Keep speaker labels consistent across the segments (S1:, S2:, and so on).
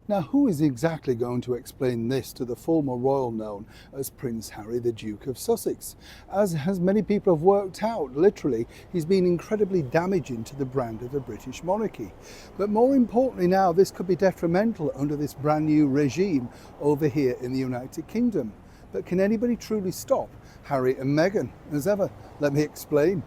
S1: Now, who is exactly going to explain this to the former royal known as Prince Harry, the Duke of Sussex? As many people have worked out, literally, he's been incredibly damaging to the brand of the British monarchy. But more importantly now, this could be detrimental under this brand new regime over here in the United Kingdom. But can anybody truly stop Harry and Meghan? As ever, let me explain.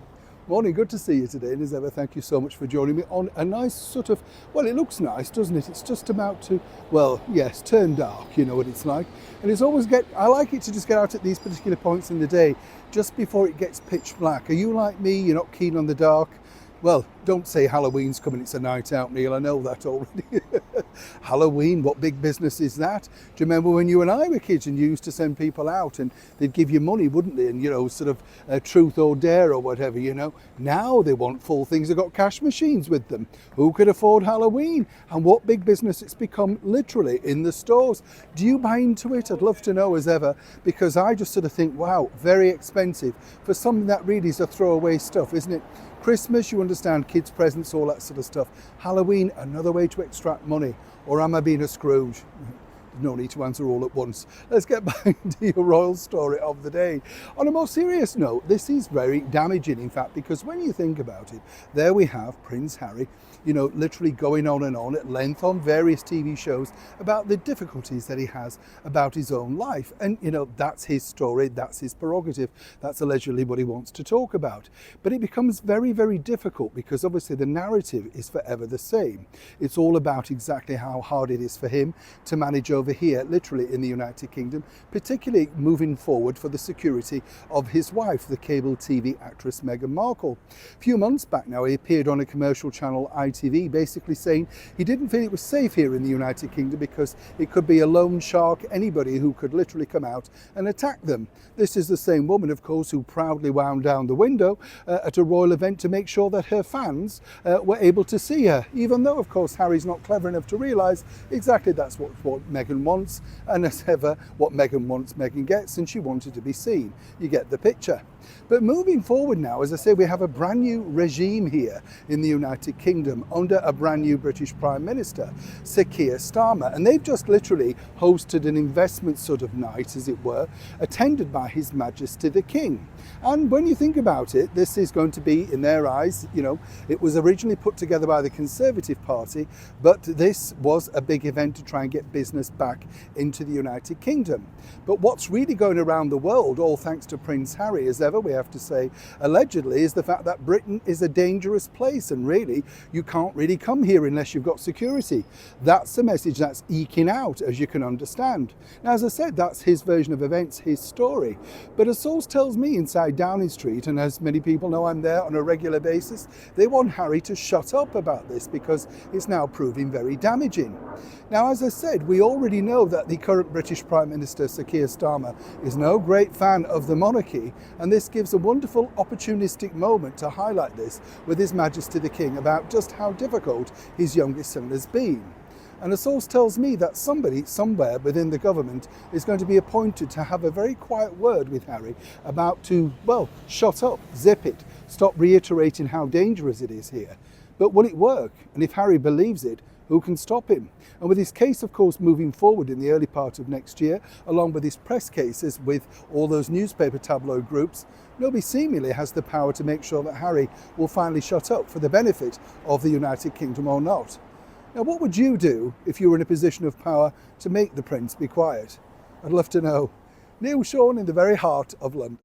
S1: Morning, good to see you today, and as ever, thank you so much for joining me on a nice sort of, well, it looks nice, doesn't it? It's just about to, well, yes, turn dark, you know what it's like. And it's always I like it to just get out at these particular points in the day, just before it gets pitch black. Are you like me? You're not keen on the dark? Well, don't say Halloween's coming, it's a night out, Neil, I know that already. Halloween, what big business is that? Do you remember when you and I were kids and you used to send people out and they'd give you money, wouldn't they? And, you know, sort of truth or dare or whatever, you know. Now they want full things, they've got cash machines with them. Who could afford Halloween? And what big business it's become literally in the stores. Do you buy into it? I'd love to know as ever, because I just sort of think, wow, very expensive for something that really is a throwaway stuff, isn't it? Christmas, you understand, kids' presents, all that sort of stuff. Halloween, another way to extract money. Or am I being a Scrooge? No need to answer all at once. Let's get back to your royal story of the day. On a more serious note, this is very damaging, in fact, because when you think about it, there we have Prince Harry, you know, literally going on and on at length on various TV shows about the difficulties that he has about his own life. And, you know, that's his story, that's his prerogative, that's allegedly what he wants to talk about. But it becomes very, very difficult because obviously the narrative is forever the same. It's all about exactly how hard it is for him to manage over here, literally in the United Kingdom, particularly moving forward for the security of his wife, the cable TV actress Meghan Markle. A few months back now, he appeared on a commercial channel, ITV, basically saying he didn't feel it was safe here in the United Kingdom because it could be a loan shark, anybody who could literally come out and attack them. This is the same woman, of course, who proudly wound down the window at a royal event to make sure that her fans were able to see her, even though, of course, Harry's not clever enough to realise exactly that's what Meghan wants, and as ever, what Meghan wants, Meghan gets, and she wanted to be seen. You get the picture. But moving forward now, as I say, we have a brand new regime here in the United Kingdom under a brand new British Prime Minister, Sir Keir Starmer, and they've just literally hosted an investment sort of night, as it were, attended by His Majesty the King. And when you think about it, this is going to be, in their eyes, you know, it was originally put together by the Conservative Party, but this was a big event to try and get business back into the United Kingdom. But what's really going around the world, all thanks to Prince Harry, as ever, we have to say, allegedly, is the fact that Britain is a dangerous place and really, you can't really come here unless you've got security. That's the message that's eking out, as you can understand. Now, as I said, that's his version of events, his story. But a source tells me inside Downing Street, and as many people know I'm there on a regular basis, they want Harry to shut up about this because it's now proving very damaging. Now, as I said, we already know that the current British Prime Minister, Sir Keir Starmer, is no great fan of the monarchy, and this gives a wonderful opportunistic moment to highlight this with His Majesty the King about just how difficult his youngest son has been. And a source tells me that somebody somewhere within the government is going to be appointed to have a very quiet word with Harry about to, well, shut up, zip it, stop reiterating how dangerous it is here. But will it work? And if Harry believes it, who can stop him? And with his case, of course, moving forward in the early part of next year, along with his press cases with all those newspaper tabloid groups, nobody seemingly has the power to make sure that Harry will finally shut up for the benefit of the United Kingdom or not. Now, what would you do if you were in a position of power to make the Prince be quiet? I'd love to know. Neil Sean in the very heart of London.